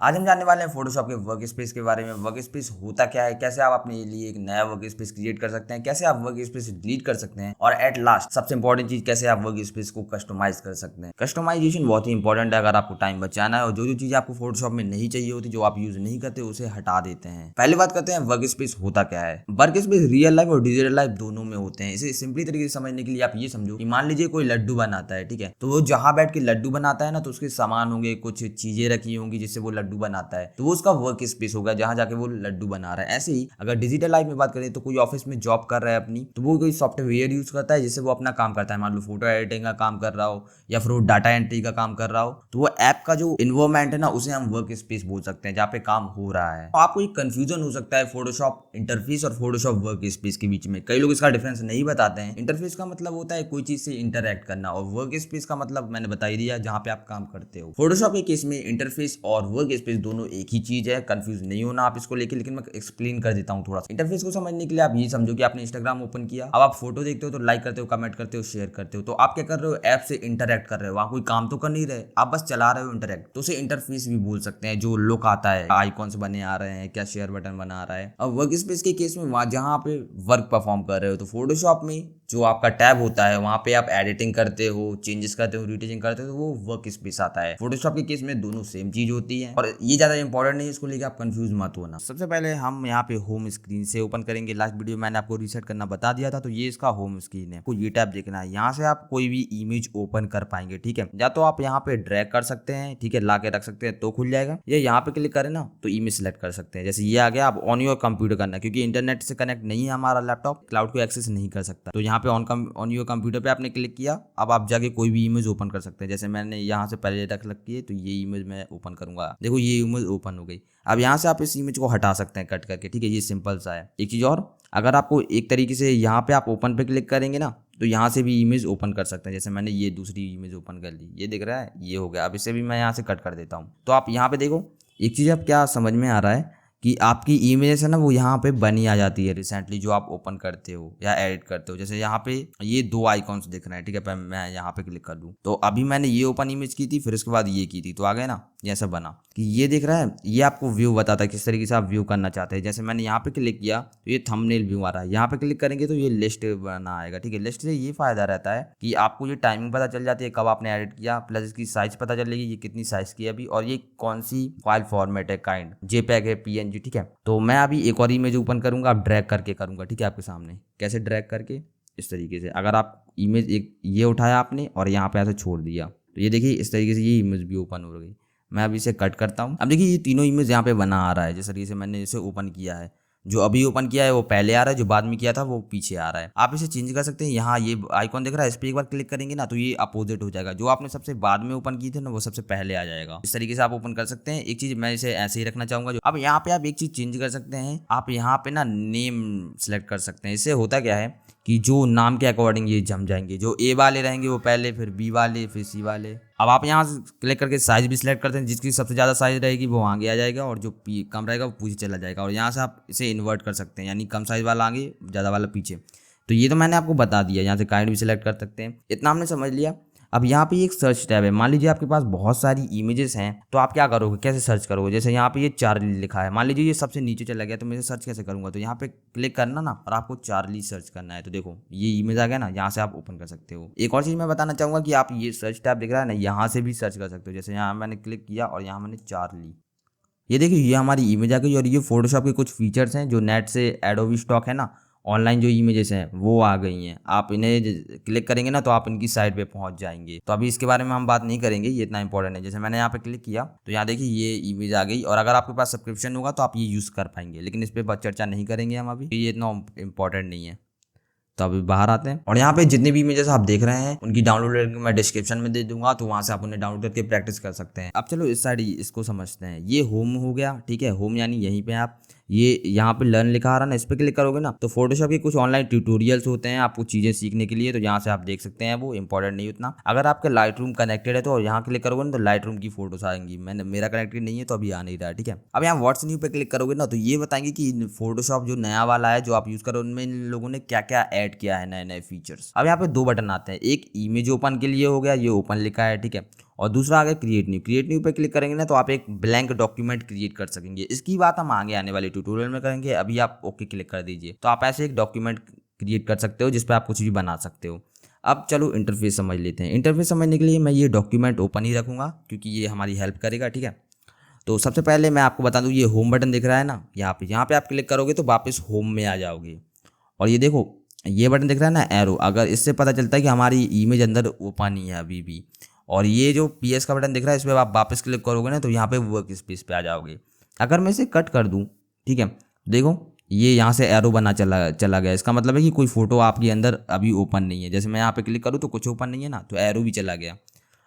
आज हम जानने वाले हैं फोटोशॉप के वर्क स्पेस के बारे में। वर्क स्पेस होता क्या है, कैसे आप अपने लिए एक नया वर्क स्पेस क्रिएट कर सकते हैं, कैसे आप वर्क स्पेस डिलीट कर सकते हैं, और एट लास्ट सबसे इंपॉर्टेंट चीज, कैसे आप वर्क स्पेस को कस्टमाइज कर सकते हैं। कस्टमाइजेशन बहुत ही इंपॉर्टेंट है अगर आपको टाइम बचाना है और जो चीज आपको फोटोशॉप में नहीं चाहिए होती, जो आप यूज नहीं करते, उसे हटा देते हैं। पहले बात करते हैं वर्क स्पेस होता क्या है। वर्क स्पेस रियल लाइफ और डिजिटल लाइफ दोनों में होते हैं। इसे सिंपली तरीके से समझने के लिए आप ये समझो कि मान लीजिए कोई लड्डू बनाता है, ठीक है, तो वो जहां बैठ के लड्डू बनाता है ना, तो उसके सामान होंगे, कुछ चीजें रखी होंगी जिससे वो लड्डू बनाता है, तो वो उसका वर्क स्पेस होगा जहां जाके वो लड्डू बना रहा है। ऐसे ही अगर डिजिटल लाइफ में बात करें तो कोई ऑफिस में जॉब कर रहा है अपनी, तो वो कोई सॉफ्टवेयर यूज करता है जिससे वो अपना काम करता है। मान लो फोटो एडिटिंग का काम कर रहा हो या फिर वो डाटा एंट्री का काम कर रहा हो, तो वो ऐप का जो इन्वायरमेंट है ना, उसे हम वर्क स्पेस बोल सकते हैं, जहाँ पे काम हो रहा है। तो आपको एक कंफ्यूजन हो सकता है फोटोशॉप इंटरफेस और फोटोशॉप वर्क स्पेस के बीच में। कई लोग इसका डिफरेंस नहीं बताते हैं। इंटरफेस का मतलब होता है कोई चीज से इंटरैक्ट करना, और वर्क स्पेस का मतलब मैंने बता ही दिया, जहाँ पे आप काम करते हो। फोटोशॉप के केस में इंटरफेस और वर्क स्पेस दोनों एक ही चीज है, कंफ्यूज नहीं होना आप इसको लेके। लेकिन मैं एक्सप्लेन कर देता हूँ थोड़ा सा। इंटरफेस को समझने के लिए आप ये समझो कि आपने इंस्टाग्राम ओपन किया, अब आप फोटो देखते हो तो लाइक करते हो, कमेंट करते हो, शेयर करते हो, तो आप क्या कर रहे हो, ऐप से इंटरैक्ट कर रहे हो। वहाँ कोई काम तो कर नहीं रहे, आप बस चला रहे हो इंटरैक्ट, तो उसे इंटरफेस भी बोल सकते हैं। जो लुक आता है, आइकॉन्स बने आ रहे हैं, क्या शेयर बटन बना रहा है। अब वर्क स्पेस के केस में वहाँ जहाँ पे वर्क परफॉर्म कर रहे हो, तो फोटोशॉप में जो आपका टैब होता है, वहाँ पे आप एडिटिंग करते हो, चेंजेस करते हो, रिटेचिंग करते हो, तो वो वर्क स्पेस आता है। फोटोशॉप के केस में दोनों सेम चीज होती है और ये ज्यादा इंपॉर्टेंट नहीं है, इसको लेकर आप कंफ्यूज मत होना। सबसे पहले हम यहाँ पे होम स्क्रीन से ओपन करेंगे। लास्ट वीडियो मैंने आपको रीसेट करना बता दिया था, तो ये इसका होम स्क्रीन है। आपको ये टैब देखना है, यहाँ से आप कोई भी इमेज ओपन कर पाएंगे, ठीक है। या तो आप यहाँ पे ड्रैग कर सकते हैं, ठीक है, ला के रख सकते हैं तो खुल जाएगा, या यहाँ पे क्लिक करें ना तो इमेज सेलेक्ट कर सकते हैं। जैसे ये आ गया, आप ऑन योर कंप्यूटर करना, क्योंकि इंटरनेट से कनेक्ट नहीं है हमारा लैपटॉप, क्लाउड को एक्सेस नहीं कर सकता। तो यहाँ पे ऑन योर कंप्यूटर पे आपने क्लिक किया, अब आप जाके कोई भी इमेज ओपन कर सकते हैं। जैसे मैंने यहाँ से पहले रख रखी है, तो ये इमेज मैं ओपन करूंगा। देखो ये इमेज ओपन हो गई। अब यहाँ से आप इस इमेज को हटा सकते हैं कट करके, ठीक है। ये सिंपल सा है। एक चीज़ और, अगर आपको एक तरीके से यहाँ पे आप ओपन पे क्लिक करेंगे ना, तो यहाँ से भी इमेज ओपन कर सकते हैं। जैसे मैंने ये दूसरी इमेज ओपन कर ली, ये दिख रहा है, ये हो गया। अब इसे भी मैं यहाँ से कट कर देता हूँ। तो आप यहाँ पे देखो, एक चीज़ अब क्या समझ में आ रहा है कि आपकी इमेज है ना, वो यहाँ पे बनी आ जाती है रिसेंटली, जो आप ओपन करते हो या एडिट करते हो। जैसे यहाँ पे ये दो आइकॉन्स दिख रहे हैं, ठीक है। मैं यहाँ पे क्लिक कर लूँ, तो अभी मैंने ये ओपन इमेज की थी, फिर उसके बाद ये की थी, तो आ गए ना, ये ऐसा बना कि ये दिख रहा है। ये आपको व्यू बताता है किस तरीके से आप व्यू करना चाहते हैं। जैसे मैंने यहाँ पे क्लिक किया तो ये थंबनेल व्यू आ रहा है। यहाँ पे क्लिक करेंगे तो ये लिस्ट बना आएगा, ठीक है। लिस्ट से ये फायदा रहता है कि आपको ये टाइमिंग पता चल जाती है, कब आपने एडिट किया, प्लस इसकी साइज पता चलेगी, ये कितनी साइज की है अभी, और ये कौन सी फाइल फॉर्मेट है, काइंड जेपैग है, पीएनजी, ठीक है। तो मैं अभी एक और इमेज ओपन करूंगा, अब ड्रैग करके करूंगा, ठीक है, आपके सामने। कैसे ड्रैग करके, इस तरीके से। अगर आप इमेज एक ये उठाया आपने और यहाँ पे ऐसे छोड़ दिया, तो ये देखिए इस तरीके से ये इमेज भी ओपन हो गई। मैं अभी इसे कट करता हूँ। अब देखिए ये तीनों इमेज यहाँ पे बना आ रहा है, जिस तरीके से मैंने इसे ओपन किया है। जो अभी ओपन किया है वो पहले आ रहा है, जो बाद में किया था वो पीछे आ रहा है। आप इसे चेंज कर सकते हैं। यहाँ ये आइकॉन दिख रहा है, इस पर एक बार क्लिक करेंगे ना, तो ये अपोजिट हो जाएगा। जो आपने सबसे बाद में ओपन की थी ना, वो सबसे पहले आ जाएगा। इस तरीके से आप ओपन कर सकते हैं। एक चीज मैं इसे ऐसे ही रखना चाहूंगा। अब यहाँ पे आप एक चीज चेंज कर सकते हैं, आप यहाँ पे ना नेम सेलेक्ट कर सकते हैं। इससे होता क्या है कि जो नाम के अकॉर्डिंग ये जम जाएंगे। जो ए वाले रहेंगे वो पहले, फिर बी वाले, फिर सी वाले। अब आप यहाँ से क्लिक करके साइज भी सिलेक्ट करते हैं, जिसकी सबसे ज़्यादा साइज रहेगी वो आगे आ जाएगा, और जो कम रहेगा वो पीछे चला जाएगा। और यहाँ से आप इसे इन्वर्ट कर सकते हैं, यानी कम साइज वाला आगे, ज़्यादा वाला पीछे। तो ये तो मैंने आपको बता दिया। यहाँ से काइंड भी सिलेक्ट कर सकते हैं। इतना हमने समझ लिया। अब यहाँ पे एक सर्च टैब है। मान लीजिए आपके पास बहुत सारी इमेजेस हैं, तो आप क्या करोगे, कैसे सर्च करोगे। जैसे यहाँ पे ये चार्ली लिखा है, मान लीजिए ये सबसे नीचे चला गया, तो मैं सर्च कैसे करूँगा। तो यहाँ पे क्लिक करना ना, और आपको चार्ली सर्च करना है। तो देखो ये इमेज आ गया ना, यहाँ से आप ओपन कर सकते हो। एक और चीज़ मैं बताना चाहूँगा कि आप ये सर्च टैब दिख रहा है ना, यहाँ से भी सर्च कर सकते हो। जैसे यहाँ मैंने क्लिक किया और यहाँ मैंने चार्ली, ये देखिए ये हमारी इमेज आ गई। और ये फोटोशॉप के कुछ फीचर्स हैं जो नेट से एडोबी स्टॉक है ना, ऑनलाइन जो इमेजेस हैं वो आ गई हैं। आप इन्हें क्लिक करेंगे ना, तो आप इनकी साइट पे पहुंच जाएंगे। तो अभी इसके बारे में हम बात नहीं करेंगे, ये इतना इंपॉर्टेंट है। जैसे मैंने यहाँ पे क्लिक किया, तो यहाँ देखिए ये इमेज आ गई। और अगर आपके पास सब्सक्रिप्शन होगा तो आप ये यूज़ कर पाएंगे, लेकिन इस पर चर्चा नहीं करेंगे हम अभी, ये इतना इंपॉर्टेंट नहीं है। तो अभी बाहर आते हैं, और यहाँ पे जितने भी इमेजेस आप देख रहे हैं उनकी डाउनलोड लिंक मैं डिस्क्रिप्शन में दे दूंगा, तो वहां से आप उन्हें डाउनलोड करके प्रैक्टिस कर सकते हैं। अब चलो इस साइड इसको समझते हैं। ये होम हो गया, ठीक है। होम यानी यहीं पे आप ये यहाँ पे लर्न लिखा आ रहा है ना, इस पर क्लिक करोगे ना, तो फोटोशॉप के कुछ ऑनलाइन ट्यूटोरियल्स होते हैं आपको चीज़ें सीखने के लिए, तो यहाँ से आप देख सकते हैं। वो इंपॉर्टेंट नहीं उतना। अगर आपके लाइट रूम कनेक्टेड है तो यहाँ क्लिक करोगे ना, तो लाइट रूम की फोटोज आएंगी। मेरा कनेक्टेड नहीं है तो अभी आ नहीं रहा है, ठीक है। अब यहाँ व्हाट्स न्यू पे क्लिक करोगे ना, तो ये बताएंगे कि फोटोशॉप जो नया वाला है जो आप यूज़ करो, उनमें इन लोगों ने क्या क्या ऐड किया है, नए नए फीचर्स। अब यहाँ पे दो बटन आते हैं। एक इमेज ओपन के लिए हो गया, ये ओपन लिखा है, ठीक है। और दूसरा आ गया क्रिएट न्यू। क्रिएट न्यू पे क्लिक करेंगे ना तो आप एक ब्लैंक डॉक्यूमेंट क्रिएट कर सकेंगे। इसकी बात हम आगे आने वाले ट्यूटोरियल में करेंगे, अभी आप ओके क्लिक कर दीजिए। तो आप ऐसे एक डॉक्यूमेंट क्रिएट कर सकते हो जिसपे आप कुछ भी बना सकते हो। अब चलो इंटरफेस समझ लेते हैं। इंटरफेस समझने के लिए मैं ये डॉक्यूमेंट ओपन ही रखूँगा क्योंकि ये हमारी हेल्प करेगा, ठीक है। तो सबसे पहले मैं आपको बता दूँ, ये होम बटन दिख रहा है ना, यहाँ पे आप क्लिक करोगे तो वापस होम में आ जाओगे। और ये देखो ये बटन दिख रहा है ना एरो, अगर इससे पता चलता है कि हमारी इमेज अंदर ओपन ही है अभी भी। और ये जो PS का बटन दिख रहा है इस पर आप वापस क्लिक करोगे ना तो यहाँ पे वर्क स्पेस पे आ जाओगे। अगर मैं इसे कट कर दूँ, ठीक है, देखो ये यहाँ से एरो बना चला गया। इसका मतलब है कि कोई फोटो आपके अंदर अभी ओपन नहीं है। जैसे मैं यहाँ पे क्लिक करूँ तो कुछ ओपन नहीं है ना, तो एरो भी चला गया।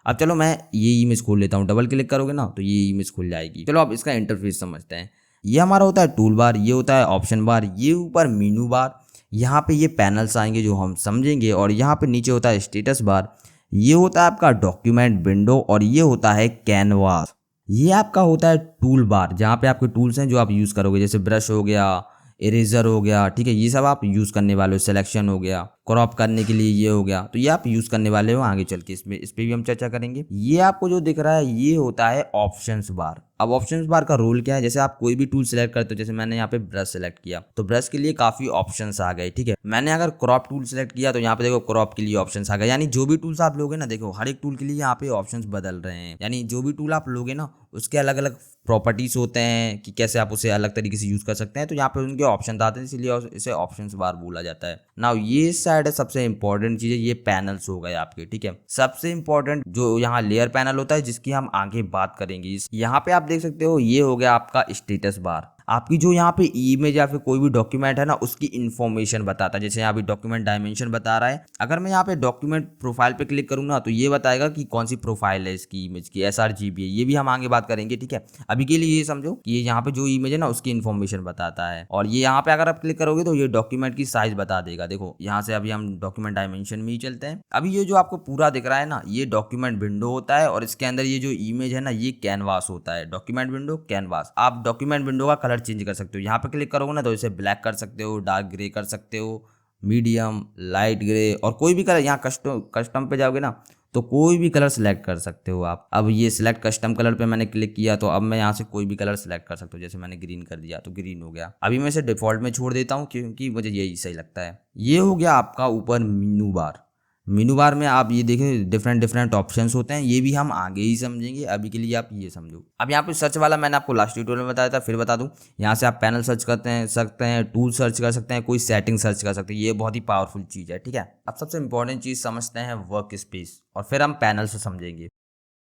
अब चलो मैं ये इमेज खोल लेता हूँ, डबल क्लिक करोगे ना तो ये इमेज खुल जाएगी। चलो अब इसका इंटरफेस समझते हैं। ये हमारा होता है टूल बार, ये होता है ऑप्शन बार, ये ऊपर मेनू बार, यहाँ पे ये पैनल्स आएंगे जो हम समझेंगे, और यहाँ पे नीचे होता है स्टेटस बार, ये होता है आपका डॉक्यूमेंट विंडो, और ये होता है कैनवास। ये आपका होता है टूल बार जहाँ पे आपके टूल्स हैं जो आप यूज़ करोगे, जैसे ब्रश हो गया, इरेजर हो गया, ठीक है, ये सब आप यूज़ करने वाले हो। सिलेक्शन हो गया, क्रॉप करने के लिए ये हो गया, तो ये आप यूज़ करने वाले हो आगे चल के। इस पे भी हम चर्चा करेंगे। ये आपको जो दिख रहा है ये होता है ऑप्शंस बार। अब ऑप्शंस बार का रोल क्या है, जैसे आप कोई भी टूल सेलेक्ट करते हो, जैसे मैंने यहाँ पे ब्रश सेलेक्ट किया तो ब्रश के लिए काफ़ी ऑप्शंस आ गए, ठीक है। मैंने अगर क्रॉप टूल सेलेक्ट किया तो यहाँ पे देखो क्रॉप के लिए ऑप्शंस आ गए। यानी जो भी टूल्स आप लोगे ना, देखो हर एक टूल के लिए यहाँ पे ऑप्शंस बदल रहे हैं। यानी जो भी टूल आप लोगे ना उसके अलग अलग प्रॉपर्टीज होते हैं कि कैसे आप उसे अलग तरीके से यूज़ कर सकते हैं। तो यहाँ पे उनके ऑप्शन आते हैं, इसलिए इसे ऑप्शंस बार बोला जाता है। नाउ ये साइड है सबसे इंपॉर्टेंट चीज़ है, ये पैनल्स हो गए आपके, ठीक है। सबसे इंपॉर्टेंट जो यहाँ लेयर पैनल होता है जिसकी हम आगे बात करेंगे। यहाँ पे आप देख सकते हो ये हो गया आपका स्टेटस बार। आपकी जो यहाँ पे इमेज या फिर कोई भी डॉक्यूमेंट है ना उसकी इन्फॉर्मेशन बताता है। जैसे यहाँ पे डॉक्यूमेंट डायमेंशन बता रहा है, अगर मैं यहाँ पे डॉक्यूमेंट प्रोफाइल पे क्लिक करूँ ना तो ये बताएगा कि कौन सी प्रोफाइल है इसकी इमेज की, sRGB है। ये भी हम आगे बात करेंगे, ठीक है। अभी के लिए ये समझो कि ये यहाँ पे जो इमेज है ना उसकी इन्फॉर्मेशन बताता है। और ये यहाँ पे अगर आप क्लिक करोगे तो ये डॉक्यूमेंट की साइज बता देगा। देखो यहाँ से अभी हम डॉक्यूमेंट डायमेंशन में ही चलते हैं। अभी ये जो आपको पूरा दिख रहा है ना ये डॉक्यूमेंट विंडो होता है, और इसके अंदर ये जो इमेज है ना ये कैनवास होता है। Document window, canvas. आप डॉक्यूमेंट विंडो का कलर चेंज कर सकते हो। यहाँ पे क्लिक करोगे ना तो इसे ब्लैक कर सकते हो, डार्क ग्रे कर सकते हो, मीडियम, लाइट ग्रे, और कोई भी कलर। यहाँ कस्टम पे जाओगे ना तो कोई भी कलर सेलेक्ट कर सकते हो आप। अब ये सिलेक्ट कस्टम कलर पे मैंने क्लिक किया तो अब मैं यहाँ से कोई भी कलर सेलेक्ट कर सकता हूँ। जैसे मैंने ग्रीन कर दिया तो ग्रीन हो गया। अभी मैं इसे डिफॉल्ट में छोड़ देता हूँ क्योंकि मुझे यही सही लगता है। ये हो गया आपका ऊपर मेनू बार। मेनू बार में आप ये देखें डिफरेंट ऑप्शंस होते हैं, ये भी हम आगे ही समझेंगे। अभी के लिए आप ये समझो। अब यहाँ पे सर्च वाला मैंने आपको लास्ट ट्यूटोरियल में बताया था, फिर बता दूं। यहाँ से आप पैनल सर्च सकते हैं, टूल सर्च कर सकते हैं, कोई सेटिंग सर्च कर सकते हैं। ये बहुत ही पावरफुल चीज़ है, ठीक है। अब सबसे इंपॉर्टेंट चीज़ समझते हैं वर्क स्पेस, और फिर हम पैनल से समझेंगे।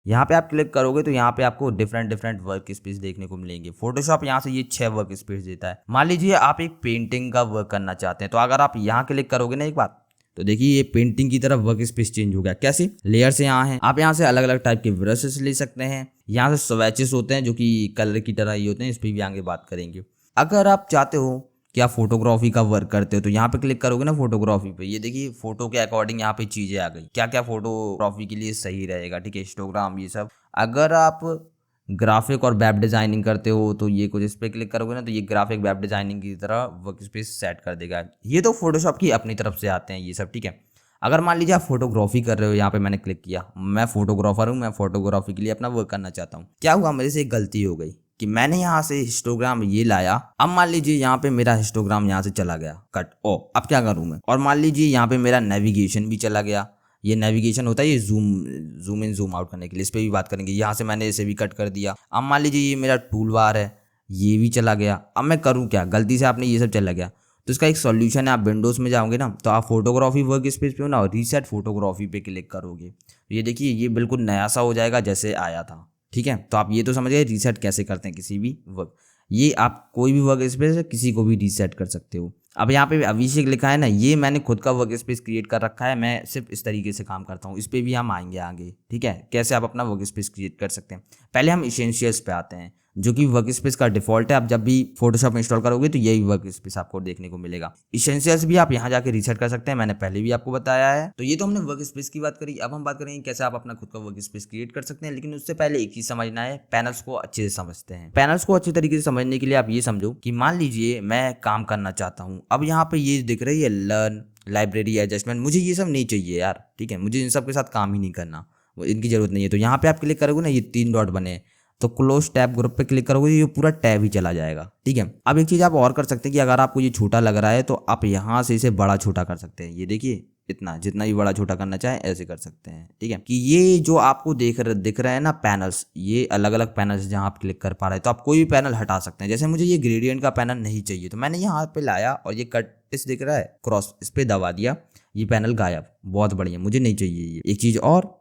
यहाँ पे आप क्लिक करोगे तो यहाँ पे आपको डिफरेंट वर्क स्पेस देखने को मिलेंगे। फोटोशॉप यहाँ से ये 6 वर्क स्पेस देता है। मान लीजिए आप एक पेंटिंग का वर्क करना चाहते हैं, तो अगर आप यहाँ क्लिक करोगे ना एक बार तो देखिए ये पेंटिंग की तरफ वर्क स्पेस चेंज हो गया। कैसे? लेयर से यहाँ है, आप यहाँ से अलग अलग टाइप के ब्रशेस ले सकते हैं। यहाँ से स्वेचेस होते हैं जो कि कलर की तरह ही होते हैं, इस पर भी आगे बात करेंगे। अगर आप चाहते हो कि आप फोटोग्राफी का वर्क करते हो तो यहाँ पे क्लिक करोगे ना फोटोग्राफी पे, ये देखिए फोटो के अकॉर्डिंग यहाँ पे चीजें आ गई, क्या क्या फोटोग्राफी के लिए सही रहेगा, ठीक है, हिस्टोग्राम ये सब। अगर आप ग्राफिक और वेब डिजाइनिंग करते हो तो ये कुछ इस पर क्लिक करोगे ना तो ये ग्राफिक वेब डिजाइनिंग की तरह वर्क स्पेस सेट कर देगा। ये तो फोटोशॉप की अपनी तरफ से आते हैं ये सब, ठीक है। अगर मान लीजिए आप फोटोग्राफी कर रहे हो, यहाँ पे मैंने क्लिक किया, मैं फोटोग्राफर हूँ, मैं फोटोग्राफी के लिए अपना वर्क करना चाहता हूँ। क्या हुआ, मेरे से एक गलती हो गई कि मैंने यहाँ से हिस्टोग्राम ये लाया। अब मान लीजिए यहाँ पे मेरा हिस्टोग्राम यहाँ से चला गया कट। अब क्या करूँ मैं? और मान लीजिए यहाँ पे मेरा नेविगेशन भी चला गया। ये नेविगेशन होता है ये जूम इन जूम आउट करने के लिए, इस पर भी बात करेंगे। यहाँ से मैंने इसे भी कट कर दिया। अब मान लीजिए ये मेरा टूल बार है, ये भी चला गया। अब मैं करूँ क्या? गलती से आपने ये सब चला गया तो इसका एक सॉल्यूशन है। आप विंडोज में जाओगे ना तो आप फोटोग्राफी वर्क स्पेस पे हो ना, रीसेट फोटोग्राफी पे क्लिक करोगे, ये देखिए ये बिल्कुल नया सा हो जाएगा जैसे आया था, ठीक है। तो आप ये तो समझ गए रीसेट कैसे करते हैं किसी भी वर्क। ये आप कोई भी वर्क स्पेस है किसी को भी रीसेट कर सकते हो। अब यहाँ पे अभिषेक लिखा है ना, ये मैंने खुद का वर्क स्पेस क्रिएट कर रखा है, मैं सिर्फ इस तरीके से काम करता हूँ। इस पे भी हम आएंगे आगे, ठीक है, कैसे आप अपना वर्क स्पेस क्रिएट कर सकते हैं। पहले हम इसेंशियल्स पे आते हैं जो कि वर्क स्पेस का डिफॉल्ट है। आप जब भी फोटोशॉप इंस्टॉल करोगे तो यही वर्क स्पेस आपको देखने को मिलेगा। इसेंशियल्स भी आप यहाँ जाके रीसेट कर सकते हैं, मैंने पहले भी आपको बताया है। तो ये तो हमने वर्क स्पेस की बात करी। अब हम बात करेंगे कैसे आप अपना खुद का वर्क स्पेस क्रिएट कर सकते हैं। लेकिन उससे पहले एक चीज समझना है, पैनल्स को अच्छे से समझते हैं। पैनल्स को अच्छे तरीके से समझने के लिए आप ये समझो कि मान लीजिए मैं काम करना चाहता हूँ। अब यहाँ पे ये दिख रही है लर्न, लाइब्रेरी, एडजस्टमेंट, मुझे ये सब नहीं चाहिए यार, ठीक है, मुझे इन सब के साथ काम ही नहीं करना। इनकी ज़रूरत नहीं है। तो यहाँ पे आप क्लिक करोगे ना, ये 3 डॉट बने हैं, तो क्लोज टैब ग्रुप पे क्लिक करोगे, ये पूरा टैब ही चला जाएगा। ठीक है, अब एक चीज़ आप और कर सकते हैं कि अगर आपको ये छोटा लग रहा है तो आप यहाँ से इसे बड़ा छोटा कर सकते हैं। ये देखिए, इतना जितना भी बड़ा छोटा करना चाहे ऐसे कर सकते हैं। ठीक है, कि ये जो आपको दिख रहा है ना पैनल्स, ये अलग अलग पैनल्स जहाँ आप क्लिक कर पा रहे हैं, तो आप कोई भी पैनल हटा सकते हैं। जैसे मुझे ये ग्रेडियंट का पैनल नहीं चाहिए, तो मैंने यहाँ पे लाया और ये कट इस दिख रहा है क्रॉस, इस पर दबा दिया, ये पैनल गायब। बहुत बढ़िया, मुझे नहीं चाहिए ये। एक चीज़ और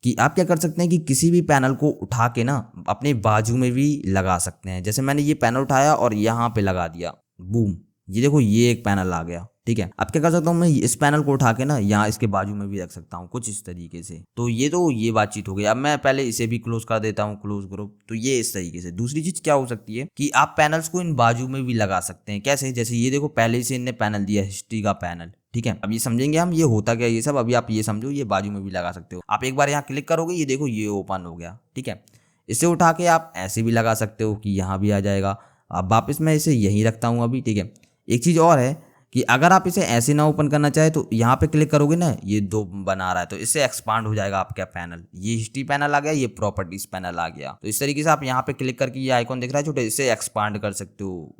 कि आप क्या कर सकते हैं कि किसी भी पैनल को उठा के ना अपने बाजू में भी लगा सकते हैं। जैसे मैंने ये पैनल उठाया और यहाँ पे लगा दिया, बूम, ये देखो ये एक पैनल आ गया। ठीक है, अब क्या कर सकता हूँ मैं, इस पैनल को उठा के ना यहाँ इसके बाजू में भी रख सकता हूँ कुछ इस तरीके से। तो ये बातचीत हो गई। अब मैं पहले इसे भी क्लोज कर देता हूँ, क्लोज ग्रुप। तो ये इस तरीके से। दूसरी चीज क्या हो सकती है कि आप पैनल्स को इन बाजू में भी लगा सकते हैं। कैसे? जैसे ये देखो, पहले से इनने पैनल दिया, हिस्ट्री का पैनल। ठीक है, अब ये समझेंगे हम ये होता क्या ये सब। अभी आप ये समझो, ये बाजू में भी लगा सकते हो। आप एक बार यहाँ क्लिक करोगे, ये देखो ये ओपन हो गया। ठीक है, इसे उठा के आप ऐसे भी लगा सकते हो कि यहाँ भी आ जाएगा। अब वापस मैं इसे यहीं रखता हूँ अभी। ठीक है, एक चीज़ और है कि अगर आप इसे ऐसे ना ओपन करना चाहे तो यहाँ पे क्लिक करोगे ना, ये 2 बना रहा है, तो इससे एक्सपांड हो जाएगा आपका पैनल। ये हिस्ट्री पैनल आ गया, ये प्रॉपर्टीज पैनल आ गया। तो इस तरीके से आप यहाँ पे क्लिक करके, ये आइकॉन दिख रहा है छोटे, इससे एक्सपांड कर सकते हो।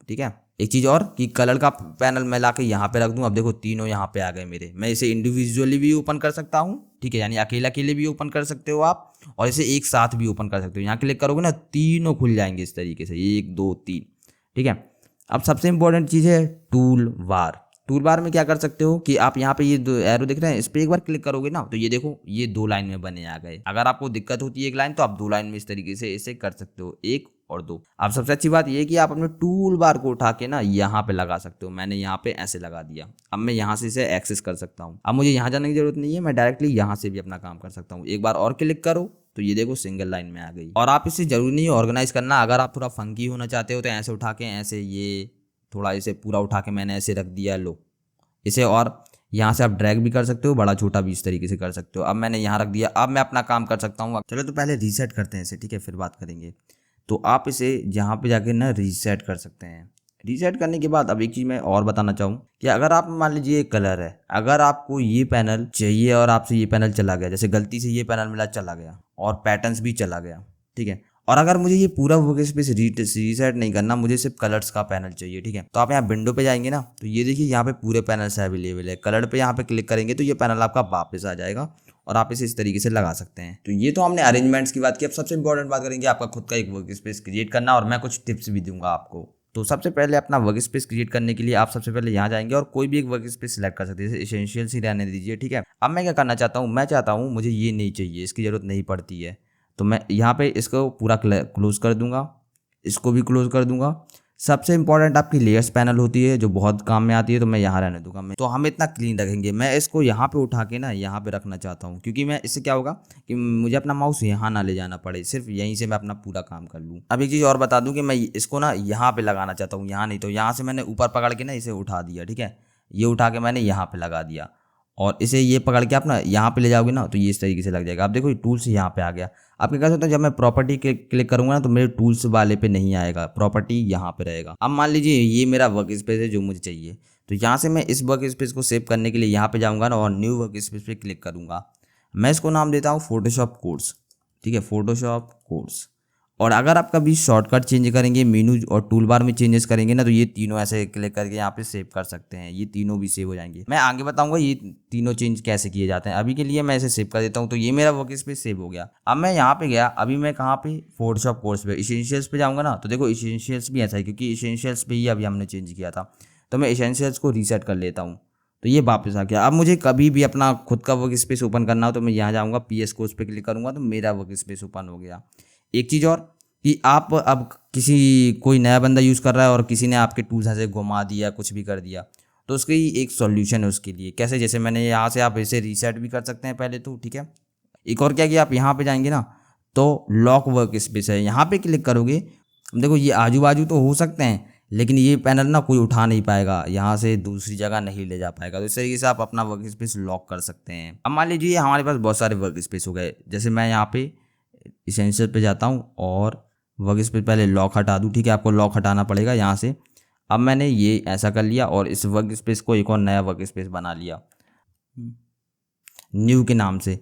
ठीक है, एक चीज़ और कि कलर का पैनल मैं लाके यहाँ पे रख दूँ। अब देखो तीनों यहाँ पे आ गए मेरे। मैं इसे इंडिविजुअली भी ओपन कर सकता हूँ। ठीक है, यानी अकेला अकेले भी ओपन कर सकते हो आप, और इसे एक साथ भी ओपन कर सकते हो। यहाँ क्लिक करोगे ना, तीनों खुल जाएंगे इस तरीके से, 1 2 3। ठीक है, अब सबसे इंपॉर्टेंट चीज़ है टूल बार। टूल बार में क्या कर सकते हो कि आप यहाँ पे ये 2 एरो दिख रहे हैं, इस पर एक बार क्लिक करोगे ना, तो ये देखो ये 2 लाइन में बने आ गए। अगर आपको दिक्कत होती है एक लाइन, तो आप 2 लाइन में इस तरीके से इसे कर सकते हो, 1 और 2। अब सबसे अच्छी बात ये है कि आप अपने टूल बार को उठा के ना यहाँ पे लगा सकते हो। मैंने यहाँ पे ऐसे लगा दिया। अब मैं यहाँ से इसे एक्सेस कर सकता हूँ। अब मुझे यहाँ जाने की जरूरत नहीं है, मैं डायरेक्टली यहाँ से भी अपना काम कर सकता हूँ। एक बार और क्लिक करो तो ये देखो सिंगल लाइन में आ गई। और आप इसे जरूरी नहीं ऑर्गेनाइज करना। अगर आप थोड़ा फंकी होना चाहते हो तो ऐसे उठा के ऐसे, ये थोड़ा इसे पूरा उठा के मैंने ऐसे रख दिया। लो, इसे और यहाँ से आप ड्रैग भी कर सकते हो, बड़ा छोटा भी इस तरीके से कर सकते हो। अब मैंने यहाँ रख दिया, अब मैं अपना काम कर सकता हूँ। चलो तो पहले रीसेट करते हैं इसे, ठीक है, फिर बात करेंगे। तो आप इसे यहाँ पे जाके ना रीसेट कर सकते हैं। रीसेट करने के बाद अब एक चीज़ मैं और बताना चाहूँ कि अगर आप मान लीजिए कलर है, अगर आपको ये पैनल चाहिए और आपसे ये पैनल चला गया, जैसे गलती से ये पैनल मिला चला गया और पैटर्न्स भी चला गया, ठीक है, और अगर मुझे ये पूरा वर्क स्पेस रीसेट नहीं करना, मुझे सिर्फ कलर्स का पैनल चाहिए, ठीक है, तो आप यहाँ विंडो पे जाएंगे ना, तो ये देखिए यहाँ पे पूरे पैनल्स अवेलेबल है। कलर पे यहाँ पे क्लिक करेंगे तो ये पैनल आपका वापस आ जाएगा और आप इसे इस तरीके से लगा सकते हैं। तो ये तो हमने अरेंजमेंट्स की बात की। अब सबसे इंपॉर्टेंट बात करेंगे आपका खुद का एक वर्क स्पेस क्रिएट करना, और मैं कुछ टिप्स भी दूंगा आपको। तो सबसे पहले अपना वर्क स्पेस क्रिएट करने के लिए आप सबसे पहले यहाँ जाएंगे और कोई भी एक वर्क स्पेस सिलेक्ट कर सकते हैं, जैसे एसेंशियल्स ही रहने दीजिए, ठीक है। अब मैं क्या करना चाहता हूँ, मैं चाहता हूँ मुझे ये नहीं चाहिए, इसकी ज़रूरत नहीं पड़ती है, तो मैं यहाँ पे इसको पूरा क्लोज कर दूंगा, इसको भी क्लोज कर दूंगा। सबसे इंपॉर्टेंट आपकी लेयर्स पैनल होती है जो बहुत काम में आती है, तो मैं यहाँ रहने दूंगा। मैं तो हम इतना क्लीन रखेंगे। मैं इसको यहाँ पे उठा के ना यहाँ पे रखना चाहता हूँ, क्योंकि मैं इससे क्या होगा कि मुझे अपना माउस यहाँ ना ले जाना पड़े, सिर्फ यहीं से मैं अपना पूरा काम कर लूँ। अब एक चीज़ और बता दूँ कि मैं इसको ना यहाँ पे लगाना चाहता हूँ, यहाँ नहीं। तो यहाँ से मैंने ऊपर पकड़ के ना इसे उठा दिया, ठीक है, ये उठा के मैंने यहाँ पे लगा दिया, और इसे ये पकड़ के आप ना यहाँ पे ले जाओगे ना, तो ये इस तरीके से लग जाएगा। आप देखो टूल्स यहाँ पे आ गया। आप क्या कर सकते हो, जब मैं प्रॉपर्टी क्लिक करूंगा ना, तो मेरे टूल्स वाले पे नहीं आएगा, प्रॉपर्टी यहाँ पे रहेगा। अब मान लीजिए ये मेरा वर्क स्पेस है जो मुझे चाहिए, तो यहाँ से मैं इस वर्क स्पेस को सेव करने के लिए यहाँ पे जाऊँगा ना, और न्यू वर्क स्पेस पे क्लिक करूँगा। मैं इसको नाम देता हूँ फोटोशॉप कोर्स, ठीक है, फोटोशॉप कोर्स। और अगर आप कभी शॉर्टकट चेंज करेंगे, मेनू और टूल बार में चेंजेस करेंगे ना, तो ये तीनों ऐसे क्लिक करके यहाँ पे सेव कर सकते हैं, ये तीनों भी सेव हो जाएंगे। मैं आगे बताऊंगा ये तीनों चेंज कैसे किए जाते हैं। अभी के लिए मैं इसे सेव कर देता हूँ। तो ये मेरा वर्क स्पेस सेव हो गया। अब मैं यहाँ पे गया, अभी मैं कहाँ पे, फोटोशॉप कोर्स पे इसेंशियल्स पे जाऊँगा ना, तो देखो इसेंशियल्स भी ऐसा है, क्योंकि इसेंशियल्स पे ही अभी हमने चेंज किया था। तो मैं इसेंशियल्स को रीसेट कर लेता हूँ, तो ये वापस आ गया। अब मुझे कभी भी अपना खुद का वर्क स्पेस ओपन करना हो, तो मैं यहाँ जाऊँगा, PS कोर्स पे क्लिक करूँगा, तो मेरा वर्क स्पेस ओपन हो गया। एक चीज़ और कि आप अब कोई नया बंदा यूज़ कर रहा है और किसी ने आपके टूल्स ऐसे घुमा दिया, कुछ भी कर दिया, तो उसकी एक सॉल्यूशन है उसके लिए। कैसे? जैसे मैंने यहाँ से, आप इसे रीसेट भी कर सकते हैं पहले तो, ठीक है। एक और क्या कि आप यहाँ पे जाएंगे ना, तो लॉक वर्क स्पेस है, यहाँ पे क्लिक करोगे। देखो ये आजू बाजू तो हो सकते हैं, लेकिन ये पैनल ना कोई उठा नहीं पाएगा, यहाँ से दूसरी जगह नहीं ले जा पाएगा। तो इस तरीके से आप अपना वर्क स्पेस लॉक कर सकते हैं। अब मान लीजिए हमारे पास बहुत सारे वर्क स्पेस हो गए, जैसे मैं यहाँ पे इसेंशियल पे जाता हूँ और वर्क स्पेस पहले लॉक हटा दूँ, ठीक है, आपको लॉक हटाना पड़ेगा यहाँ से। अब मैंने ये ऐसा कर लिया और इस वर्क स्पेस को एक और नया वर्क स्पेस बना लिया न्यू के नाम से।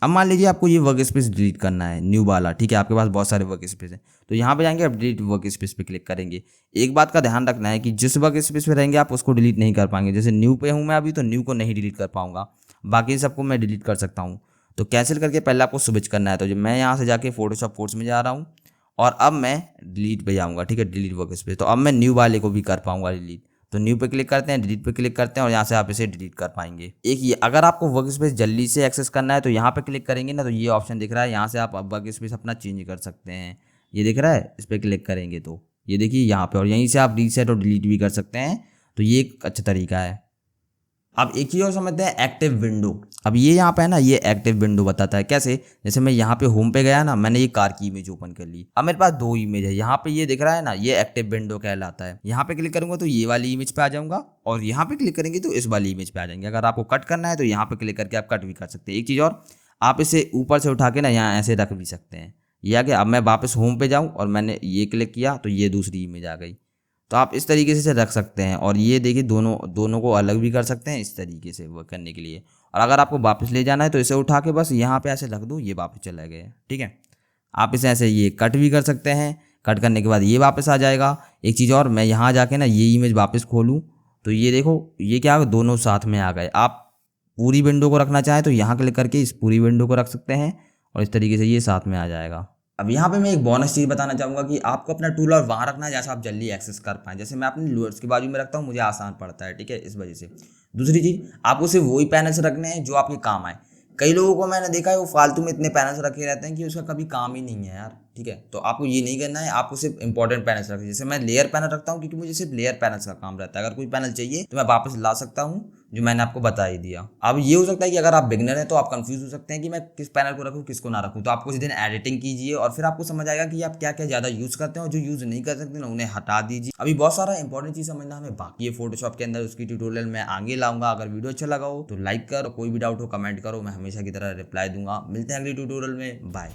अब मान लीजिए आपको ये वर्क स्पेस डिलीट करना है, न्यू वाला, ठीक है, आपके पास बहुत सारे वर्क स्पेस हैं, तो यहाँ पे जाएंगे, आप डिलीट वर्क स्पेस पे क्लिक करेंगे। एक बात का ध्यान रखना है कि जिस वर्क स्पेस पे रहेंगे आप उसको डिलीट नहीं कर पाएंगे। जैसे न्यू पे हूँ मैं अभी, तो न्यू को नहीं डिलीट कर पाऊंगा, बाकी सबको मैं डिलीट कर सकता हूँ। तो कैंसिल करके पहले आपको स्विच करना है। तो जब मैं यहाँ से जाके फोटोशॉप फोर्स में जा रहा हूँ और अब मैं डिलीट पे जाऊँगा, ठीक है, डिलीट वर्क स्पेस। तो अब मैं न्यू वाले को भी कर पाऊंगा डिलीट। तो न्यू पे क्लिक करते हैं, डिलीट पे क्लिक करते हैं और यहाँ से आप इसे डिलीट कर पाएंगे। एक ये, अगर आपको वर्क स्पेस जल्दी से एक्सेस करना है तो यहाँ पे क्लिक करेंगे ना, तो ये ऑप्शन दिख रहा है, यहाँ से आप वर्क स्पेस अपना चेंज कर सकते हैं। ये दिख रहा है, इस पर क्लिक करेंगे तो ये देखिए यहाँ पे, और यहीं से आप रीसेट और डिलीट भी कर सकते हैं। तो ये एक अच्छा तरीका है। अब एक चीज़ और समझते हैं, एक्टिव विंडो। अब ये यहाँ पे है ना, ये एक्टिव विंडो बताता है कैसे। जैसे मैं यहाँ पे होम पे गया ना, मैंने ये कार की इमेज ओपन कर ली, अब मेरे पास 2 इमेज है, यहाँ पे ये दिख रहा है ना, ये एक्टिव विंडो कहलाता है। यहाँ पे क्लिक करूंगा तो ये वाली इमेज पे आ जाऊंगा, और यहाँ पे क्लिक करेंगे तो इस वाली इमेज पे आ जाएंगे। अगर आपको कट करना है तो यहाँ पे क्लिक करके आप कट भी कर सकते हैं। एक चीज़ और, आप इसे ऊपर से उठा के ना यहाँ ऐसे रख भी सकते हैं। ये आ गया। अब मैं वापस होम पे जाऊँ और मैंने ये क्लिक किया तो ये दूसरी इमेज आ गई। तो आप इस तरीके से रख सकते हैं, और ये देखिए दोनों को अलग भी कर सकते हैं इस तरीके से वर्क करने के लिए। और अगर आपको वापस ले जाना है तो इसे उठा के बस यहाँ पे ऐसे रख दो, ये वापस चला गया, ठीक है। आप इसे ऐसे ये कट भी कर सकते हैं, कट करने के बाद ये वापस आ जाएगा। एक चीज़ और, मैं यहाँ जाके ना ये इमेज वापस खोलूँ तो ये देखो, ये क्या, दोनों साथ में आ गए। आप पूरी विंडो को रखना चाहें तो यहाँ क्लिक करके इस पूरी विंडो को रख सकते हैं, और इस तरीके से ये साथ में आ जाएगा। अब यहाँ पे मैं एक बोनस चीज़ बताना चाहूँगा कि आपको अपना टूल और वहाँ रखना है जैसे आप जल्दी एक्सेस कर पाएँ। जैसे मैं अपने लूअर्स के बाजू में रखता हूँ, मुझे आसान पड़ता है, ठीक है, इस वजह से। दूसरी चीज़, आपको सिर्फ वही पैनल्स रखने हैं जो आपके काम आए। कई लोगों को मैंने देखा है वो फालतू में इतने पैनल्स रखे रहते हैं कि उसका कभी काम ही नहीं है यार, ठीक है। तो आपको ये नहीं करना है, आपको सिर्फ इंपॉर्टेंट पैनल्स रखना है। जैसे मैं लेयर पैनल रखता हूँ क्योंकि मुझे सिर्फ लेयर पैनल्स का काम रहता है। अगर कोई पैनल चाहिए तो मैं वापस ला सकता हूँ, जो मैंने आपको बता ही दिया। अब ये हो सकता है कि अगर आप बिगनर हैं तो आप कंफ्यूज हो सकते हैं कि मैं किस पैनल को रखूँ किसको ना रखूँ। तो आप कुछ दिन एडिटिंग कीजिए और फिर आपको समझ आएगा कि आप क्या क्या ज़्यादा यूज़ करते हैं, और जो यूज़ नहीं कर सकते ना उन्हें हटा दीजिए। अभी बहुत सारा इंपॉर्टेंट चीज़ समझना हमें बाकी है फोटोशॉप के अंदर, उसकी ट्यूटोरियल मैं आगे लाऊंगा। अगर वीडियो अच्छा लगा हो तो लाइक कर, कोई भी डाउट हो कमेंट करो, मैं हमेशा की तरह रिप्लाई दूंगा। मिलते हैं अगली ट्यूटोरियल में, बाय।